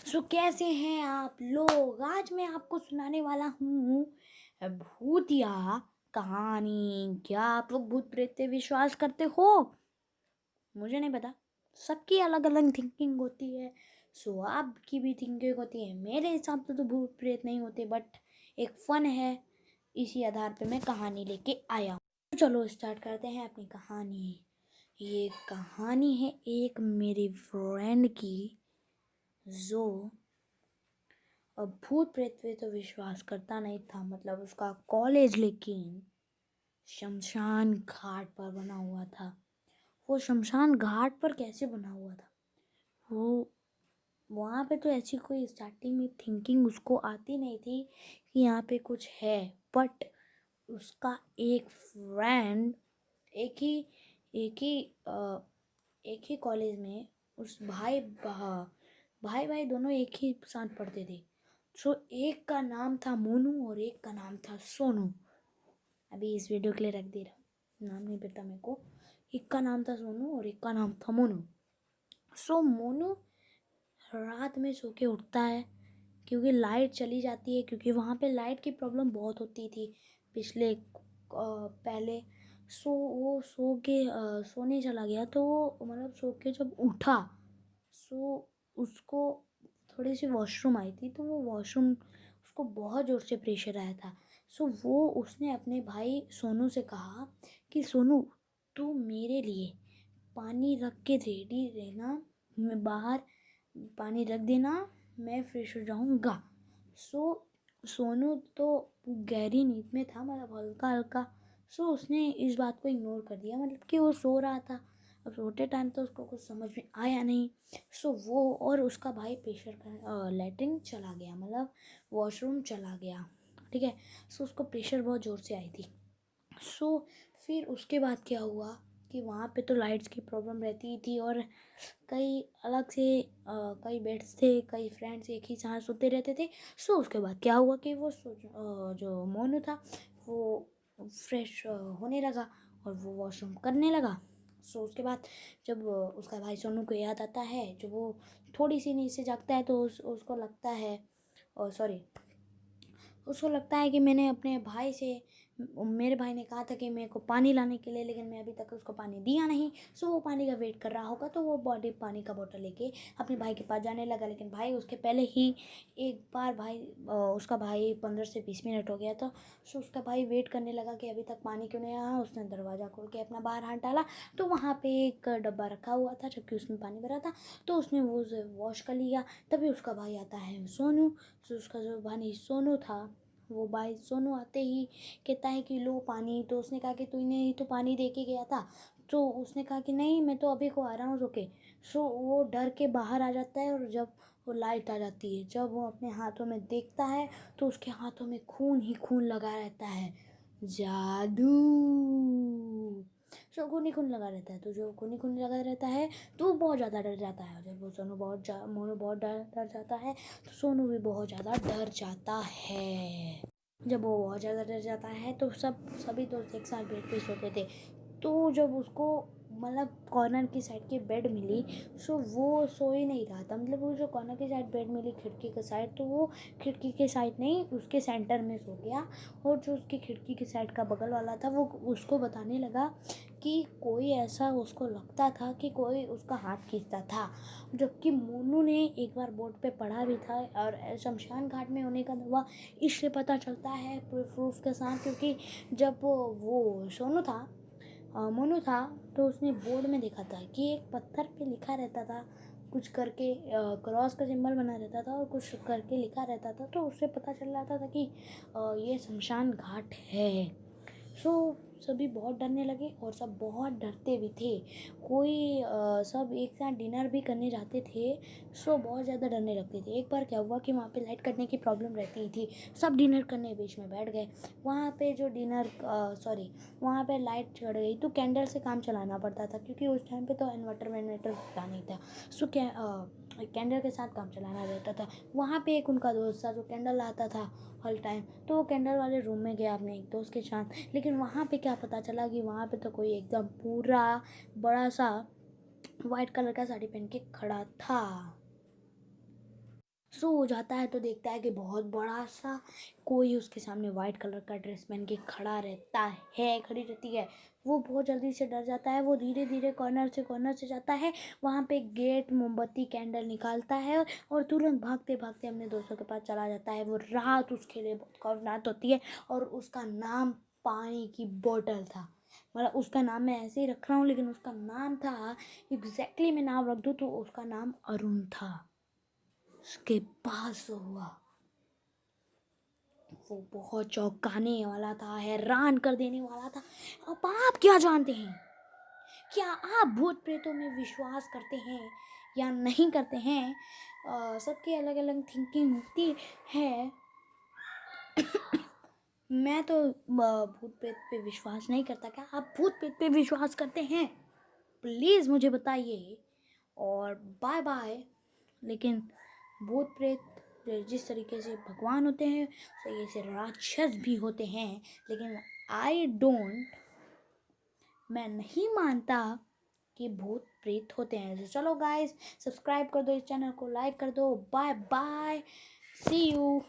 सो कैसे हैं आप लोग। आज मैं आपको सुनाने वाला हूँ भूतिया कहानी। क्या आप लोग भूत प्रेत पे विश्वास करते हो? मुझे नहीं पता, सबकी अलग अलग थिंकिंग होती है। सो आपकी भी थिंकिंग होती है। मेरे हिसाब से तो भूत प्रेत नहीं होते, बट एक फन है, इसी आधार पे मैं कहानी लेके आया हूँ। तो चलो स्टार्ट करते हैं अपनी कहानी। ये कहानी है एक मेरी फ्रेंड की, जो अब भूत प्रेत पे तो विश्वास करता नहीं था। मतलब उसका कॉलेज लेकिन शमशान घाट पर बना हुआ था। वो शमशान घाट पर कैसे बना हुआ था, वो वहाँ पे तो ऐसी कोई स्टार्टिंग में थिंकिंग उसको आती नहीं थी कि यहाँ पे कुछ है। बट उसका एक फ्रेंड, एक ही एक ही अ, एक ही कॉलेज में, उस भाई भाई दोनों एक ही साथ पढ़ते थे। सो एक का नाम था मोनू और एक का नाम था सोनू। अभी इस वीडियो के लिए रख दे रहा, नाम नहीं पता मेरे को। एक का नाम था सोनू और एक का नाम था मोनू। सो मोनू रात में सो के उठता है क्योंकि लाइट चली जाती है, क्योंकि वहाँ पे लाइट की प्रॉब्लम बहुत होती थी पिछले पहले। सो वो सोने चला गया, तो वो मतलब सो के जब उठा, सो उसको थोड़ी सी वॉशरूम आई थी, तो वो वॉशरूम उसको बहुत ज़ोर से प्रेशर आया था। सो वो उसने अपने भाई सोनू से कहा कि सोनू, तू मेरे लिए पानी रख के रेडी रहना, मैं बाहर पानी रख देना, मैं फ्रेश हो जाऊँगा। सो सोनू तो गहरी नींद में था, मतलब हल्का हल्का। सो उसने इस बात को इग्नोर कर दिया, मतलब कि वो सो रहा था। अब सोते टाइम तो उसको कुछ समझ में आया नहीं। सो वो और उसका भाई प्रेशर कर लैट्रिन चला गया, मतलब वॉशरूम चला गया। ठीक है। सो उसको प्रेशर बहुत ज़ोर से आई थी। सो फिर उसके बाद क्या हुआ कि वहाँ पे तो लाइट्स की प्रॉब्लम रहती ही थी, और कई अलग से कई बेड्स थे, कई फ्रेंड्स एक ही साथ सोते रहते थे। सो उसके बाद क्या हुआ कि वो जो मोनू था वो फ्रेश होने लगा और वो वॉशरूम करने लगा। सो उसके बाद जब उसका भाई सोनू को याद आता है, जब वो थोड़ी सी नींद से जागता है, तो उसको लगता है, सॉरी, उसको लगता है कि मैंने अपने भाई से, मेरे भाई ने कहा था कि मेरे को पानी लाने के लिए, लेकिन मैं अभी तक उसको पानी दिया नहीं। सो वो पानी का वेट कर रहा होगा, तो वो बॉडी पानी का बोतल लेके अपने भाई के पास जाने लगा। लेकिन भाई उसके पहले ही एक बार उसका भाई 15 से 20 मिनट हो गया था। सो उसका भाई वेट करने लगा कि अभी तक पानी क्यों नहीं आया। उसने दरवाज़ा खोल के अपना बाहर हाथ डाला, तो वहाँ पे एक डब्बा रखा हुआ था जबकि उसमें पानी भरा था। तो उसने वो वॉश कर लिया। तभी उसका भाई आता है सोनू। तो उसका जो भाई सोनू था, वो भाई सोनू आते ही कहता है कि लो पानी। तो उसने कहा कि तूने ही तो पानी दे के गया था। तो उसने कहा कि नहीं, मैं तो अभी को आ रहा हूँ, रुके। सो वो डर के बाहर आ जाता है, और जब वो लाइट आ जाती है, जब वो अपने हाथों में देखता है, तो उसके हाथों में खून ही खून लगा रहता है। जादू। सो खून ही खून लगा रहता है। तो जो खून ही खून लगा रहता है, तो वो बहुत ज़्यादा डर जाता है। जब वो मोनू बहुत डर जाता है, तो सोनू भी बहुत ज़्यादा डर जाता है। जब वो बहुत ज़्यादा डर जाता है, तो सभी दोस्त एक साथ बेड पे सोते थे। तो जब उसको मतलब कॉर्नर की साइड की बेड मिली, सो वो सो ही नहीं रहा था। मतलब वो जो कॉर्नर की साइड बेड मिली खिड़की के साइड, तो वो खिड़की के साइड नहीं, उसके सेंटर में सो गया। और जो उसकी खिड़की की साइड का बगल वाला था, वो उसको बताने लगा कि कोई ऐसा उसको लगता था कि कोई उसका हाथ खींचता था। जबकि मोनू ने एक बार बोर्ड पे पढ़ा भी था, और शमशान घाट में होने का दावा इसलिए पता चलता है प्रूफ के साथ, क्योंकि जब वो मोनू था, तो उसने बोर्ड में देखा था कि एक पत्थर पे लिखा रहता था कुछ करके, क्रॉस का सिंबल बना रहता था और कुछ करके लिखा रहता था। तो उससे पता चल जाता था कि ये शमशान घाट है। सो सभी बहुत डरने लगे, और सब बहुत डरते भी थे। सब एक साथ डिनर भी करने जाते थे। सो बहुत ज़्यादा डरने लगते थे। एक बार क्या हुआ कि वहाँ पे लाइट कटने की प्रॉब्लम रहती थी। सब डिनर करने बीच में बैठ गए। वहाँ पे जो वहाँ पे लाइट चढ़ गई, तो कैंडल से काम चलाना पड़ता था, क्योंकि उस टाइम पे तो इन्वर्टर था नहीं था। सो कैंडल के साथ काम चलाना रहता था। वहाँ पे एक उनका दोस्त था जो कैंडल लाता था हर टाइम। तो वो कैंडल वाले रूम में गया अपने एक दोस्त के साथ। लेकिन वहाँ पे क्या पता चला कि वहाँ पे तो कोई एकदम पूरा बड़ा सा वाइट कलर का साड़ी पहन के खड़ा था। सो जाता है तो देखता है कि बहुत बड़ा सा कोई उसके सामने वाइट कलर का ड्रेस पहन के खड़ी रहती है। वो बहुत जल्दी से डर जाता है। वो धीरे धीरे कॉर्नर से जाता है। वहाँ पे गेट मोमबत्ती कैंडल निकालता है और तुरंत भागते भागते अपने दोस्तों के पास चला जाता है। वो रात उसके लिए बहुत खौफनाक होती है और उसका नाम पानी की बोतल था। मतलब उसका नाम मैं ऐसे ही रख रहा हूँ, लेकिन उसका नाम था, एग्जैक्टली मैं नाम रख दूँ तो उसका नाम अरुण था। उसके पास हुआ, वो बहुत चौंकाने वाला था, हैरान कर देने वाला था। अब आप क्या जानते हैं? क्या आप भूत प्रेतों में विश्वास करते हैं या नहीं करते हैं? सबकी अलग अलग थिंकिंग होती है। मैं तो भूत प्रेत पे विश्वास नहीं करता। क्या आप भूत प्रेत पे विश्वास करते हैं? प्लीज़ मुझे बताइए। और बाय बाय। लेकिन भूत प्रेत जिस तरीके से भगवान होते हैं उस तरीके से राक्षस भी होते हैं, लेकिन मैं नहीं मानता कि भूत प्रेत होते हैं। तो चलो गाइस, सब्सक्राइब कर दो, इस चैनल को लाइक कर दो। Bye bye, see you.